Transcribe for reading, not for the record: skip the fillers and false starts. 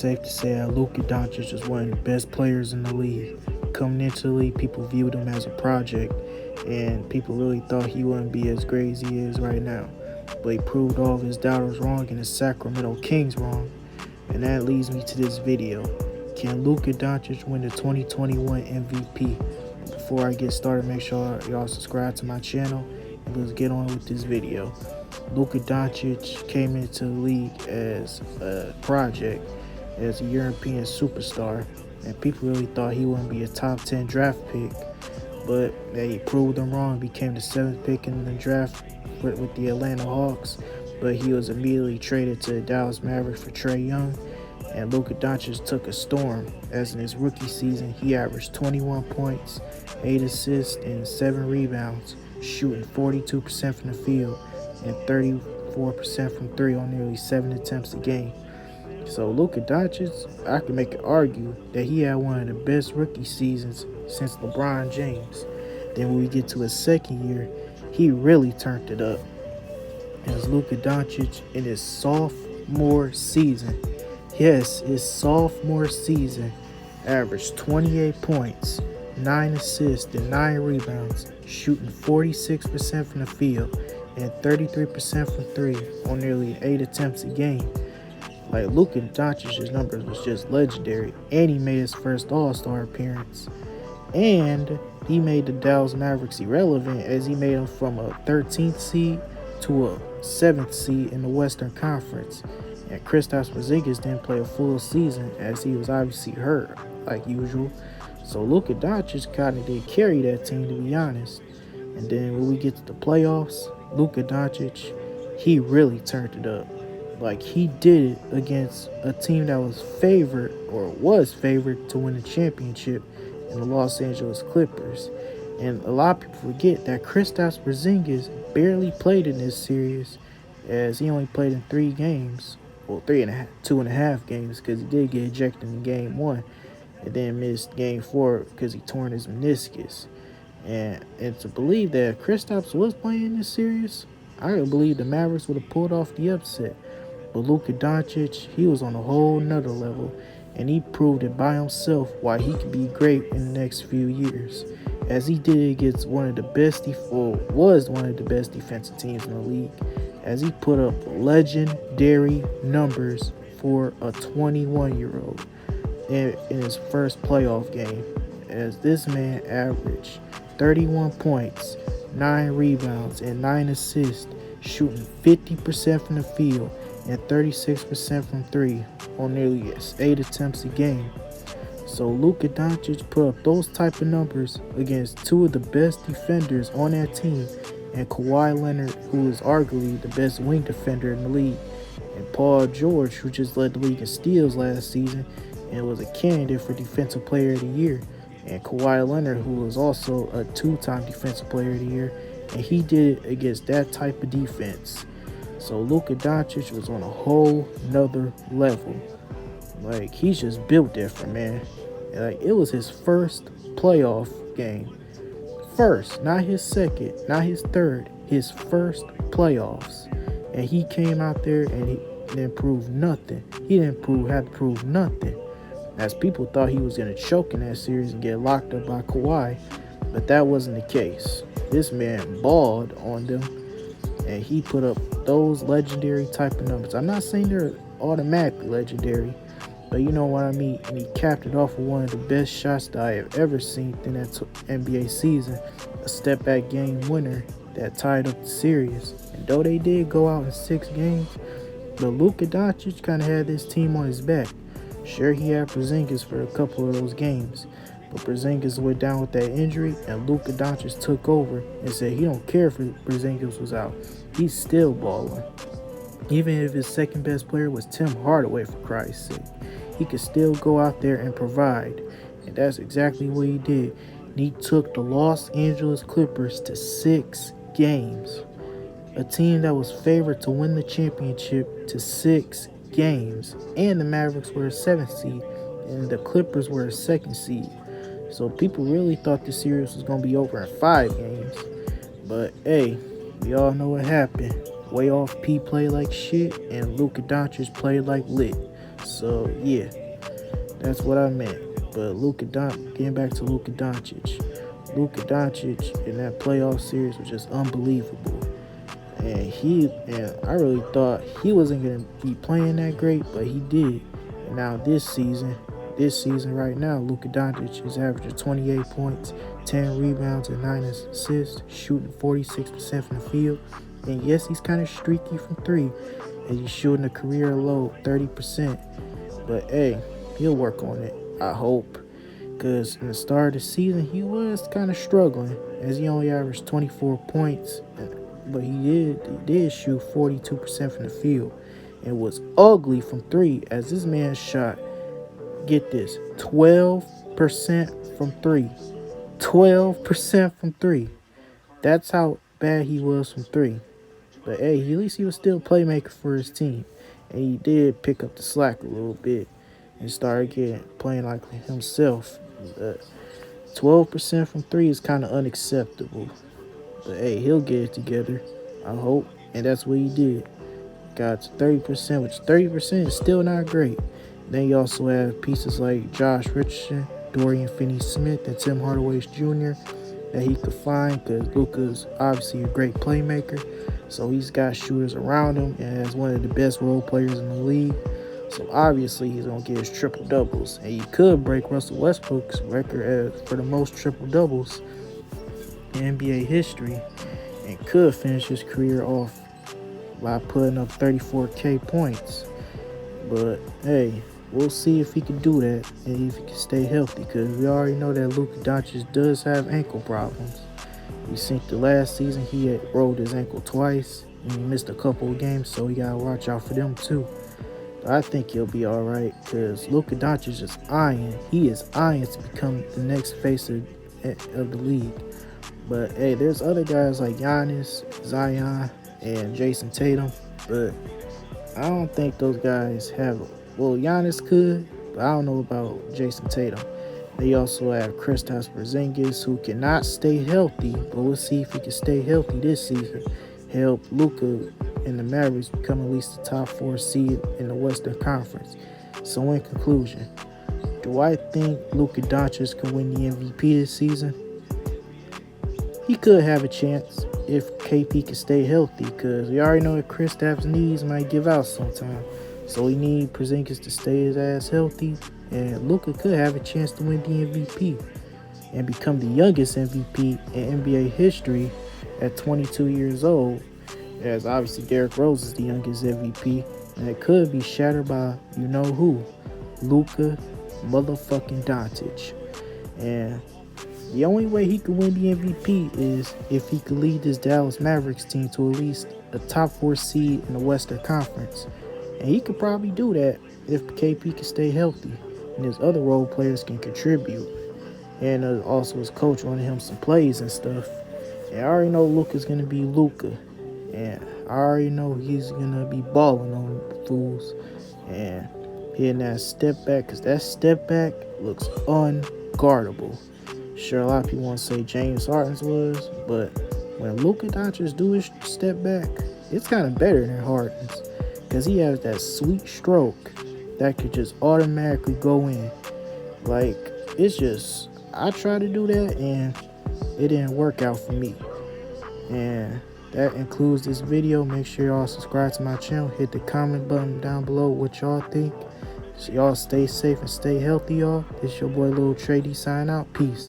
safe to say that Luka Doncic was one of the best players in the league. Coming into the league, people viewed him as a project, and people really thought he wouldn't be as great as he is right now. But he proved all of his doubters wrong and his Sacramento Kings wrong. And that leads me to this video. Can Luka Doncic win the 2021 MVP? Before I get started, make sure y'all subscribe to my channel, and let's get on with this video. Luka Doncic came into the league as a project, as a European superstar, and people really thought he wouldn't be a top 10 draft pick, but they proved them wrong. Became the 7th pick in the draft with the Atlanta Hawks, but he was immediately traded to the Dallas Mavericks for Trae Young, and Luka Doncic took a storm, as in his rookie season he averaged 21 points, 8 assists, and 7 rebounds, shooting 42% from the field and 34% from 3 on nearly 7 attempts a game. So Luka Doncic, I can make an argue that he had one of the best rookie seasons since LeBron James. Then when we get to his second year, he really turned it up. As Luka Doncic in his sophomore season, yes, his sophomore season, averaged 28 points, 9 assists, and 9 rebounds, shooting 46% from the field and 33% from 3 on nearly 8 attempts a game. Like, Luka Doncic's numbers was just legendary, and he made his first All-Star appearance. And he made the Dallas Mavericks irrelevant, as he made them from a 13th seed to a 7th seed in the Western Conference. And Kristaps Porzingis didn't play a full season, as he was obviously hurt, like usual. So Luka Doncic kind of did carry that team, to be honest. And then when we get to the playoffs, Luka Doncic, he really turned it up. Like, he did it against a team that was favored to win the championship in the Los Angeles Clippers. And a lot of people forget that Kristaps Porzingis barely played in this series, as he only played in 3 games. Well, 2.5 games, because he did get ejected in game 1 and then missed game 4 because he torn his meniscus. And to believe that Kristaps was playing in this series, I could believe the Mavericks would have pulled off the upset. But Luka Doncic, he was on a whole nother level, and he proved it by himself why he could be great in the next few years, as he did it against one of the best defensive teams in the league, as he put up legendary numbers for a 21-year-old in his first playoff game, as this man averaged 31 points, 9 rebounds, and 9 assists, shooting 50% from the field and 36% from 3 on nearly 8 attempts a game. So Luka Doncic put up those type of numbers against 2 of the best defenders on that team, and Kawhi Leonard, who is arguably the best wing defender in the league, and Paul George, who just led the league in steals last season and was a candidate for Defensive Player of the Year, and Kawhi Leonard, who was also a 2-time Defensive Player of the Year, and he did it against that type of defense. So Luka Doncic was on a whole nother level. Like, he's just built different, man. Like, it was his first playoff game. First, not his second, not his third, his first playoffs. And he came out there and he didn't prove nothing. He have to prove nothing, as people thought he was going to choke in that series and get locked up by Kawhi. But that wasn't the case. This man balled on them, and he put up those legendary type of numbers. I'm not saying they're automatically legendary, but you know what I mean. And he capped it off with one of the best shots that I have ever seen in that NBA season, a step-back game winner that tied up the series. And though they did go out in 6 games, but Luka Doncic kind of had this team on his back. Sure, he had Porzingis for a couple of those games, but Porzingis went down with that injury, and Luka Doncic took over and said he don't care if Porzingis was out. He's still balling. Even if his second best player was Tim Hardaway, for Christ's sake, he could still go out there and provide. And that's exactly what he did. And he took the Los Angeles Clippers to 6 games. A team that was favored to win the championship to 6 games. And the Mavericks were a 7th seed, and the Clippers were a 2nd seed. So people really thought the series was going to be over in 5 games. But hey, we all know what happened. Way off P played like shit, and Luka Doncic played like lit. So yeah, that's what I meant. But getting back to Luka Doncic in that playoff series was just unbelievable. And I really thought he wasn't gonna be playing that great, but he did. And now this season right now, Luka Doncic is averaging 28 points, 10 rebounds, and 9 assists, shooting 46% from the field. And yes, he's kind of streaky from three, and he's shooting a career low 30%. But hey, he'll work on it, I hope. Because in the start of the season, he was kind of struggling, as he only averaged 24 points. But he did shoot 42% from the field and was ugly from three, as this man shot, get this, 12% from three. 12% from three. That's how bad he was from three. But hey, at least he was still a playmaker for his team. And he did pick up the slack a little bit and started playing like himself. But 12% from three is kind of unacceptable. But hey, he'll get it together, I hope. And that's what he did. Got to 30%, which 30% is still not great. Then you also have pieces like Josh Richardson, Dorian Finney-Smith, and Tim Hardaway Jr. that he could find, because Luka's obviously a great playmaker. So he's got shooters around him and is one of the best role players in the league. So obviously he's going to get his triple doubles. And he could break Russell Westbrook's record for the most triple doubles in NBA history, and could finish his career off by putting up 34K points. But hey, we'll see if he can do that and if he can stay healthy, because we already know that Luka Doncic does have ankle problems. We seen the last season he had rolled his ankle twice and he missed a couple of games, so we gotta watch out for them too. But I think he'll be all right, because Luka Doncic is eyeing. He is eyeing to become the next face of the league. But hey, there's other guys like Giannis, Zion, and Jason Tatum, but I don't think those guys have. Well, Giannis could, but I don't know about Jason Tatum. They also have Kristaps Porzingis, who cannot stay healthy, but we'll see if he can stay healthy this season. Help Luka and the Mavericks become at least the top 4 seed in the Western Conference. So in conclusion, do I think Luka Doncic can win the MVP this season? He could have a chance if KP can stay healthy, because we already know that Kristaps' knees might give out sometime. So we need Porzingis to stay his ass healthy, and Luka could have a chance to win the MVP and become the youngest MVP in NBA history at 22 years old, as obviously Derrick Rose is the youngest MVP, and it could be shattered by you know who, Luka motherfucking Doncic. And the only way he could win the MVP is if he could lead this Dallas Mavericks team to at least a top 4 seed in the Western Conference. And he could probably do that if KP can stay healthy and his other role players can contribute. And also his coach running him some plays and stuff. And I already know Luka's going to be Luka. And I already know he's going to be balling on fools and hitting that step back, because that step back looks unguardable. Sure, a lot of people want to say James Harden's was, but when Luka Doncic do his step back, it's kind of better than Harden's, because he has that sweet stroke that could just automatically go in. Like, it's just, I tried to do that and it didn't work out for me. And that includes this video. Make sure y'all subscribe to my channel. Hit the comment button down below what y'all think. So y'all stay safe and stay healthy, y'all. This your boy Lil Trady sign out. Peace.